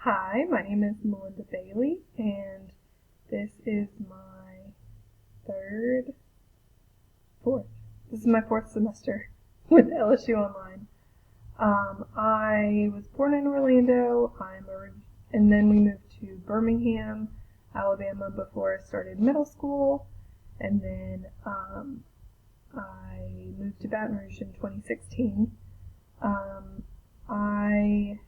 Hi, my name is Melinda Bailey, and this is my third, fourth. This is my fourth semester with LSU Online. I was born in Orlando. And then we moved to Birmingham, Alabama, before I started middle school, and then I moved to Baton Rouge in 2016. I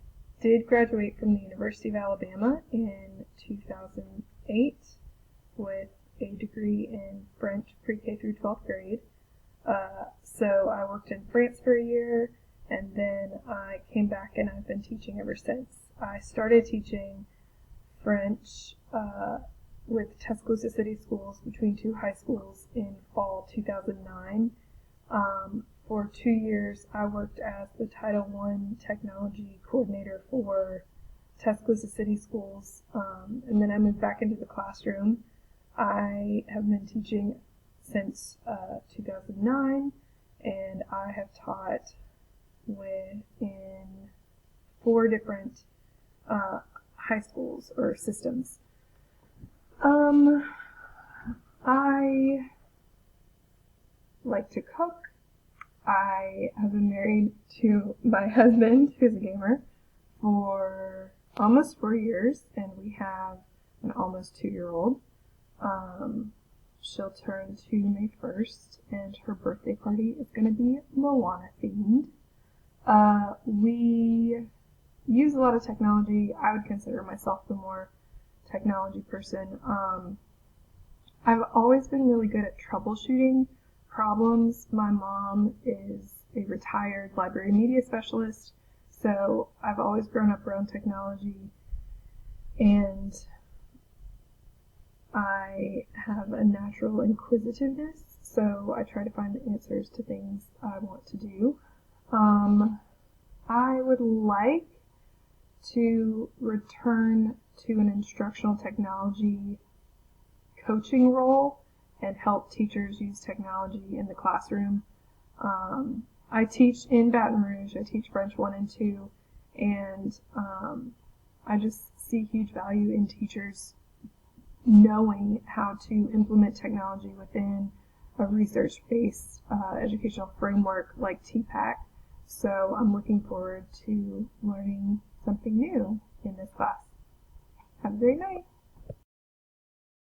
did graduate from the University of Alabama in 2008 with a degree in French pre-K through 12th grade. So I worked in France for a year, and then I came back and I've been teaching ever since. I started teaching French with Tuscaloosa City Schools between two high schools in fall 2009. For 2 years, I worked as the Title I Technology Coordinator for Tuscaloosa City Schools, and then I moved back into the classroom. I have been teaching since 2009, and I have taught in 4 different high schools or systems. I like to cook. I have been married to my husband, who's a gamer, for almost 4 years, and we have an almost 2-year-old. She'll turn 2 May 1st, and her birthday party is going to be Moana themed. We use a lot of technology. I would consider myself the more technology person. I've always been really good at troubleshooting problems. My mom is a retired library media specialist, so I've always grown up around technology, and I have a natural inquisitiveness, so I try to find the answers to things I want to do. I would like to return to an instructional technology coaching role and help teachers use technology in the classroom. I teach in Baton Rouge. I teach French 1 and 2, and I just see huge value in teachers knowing how to implement technology within a research-based educational framework like TPAC. So I'm looking forward to learning something new in this class. Have a great night.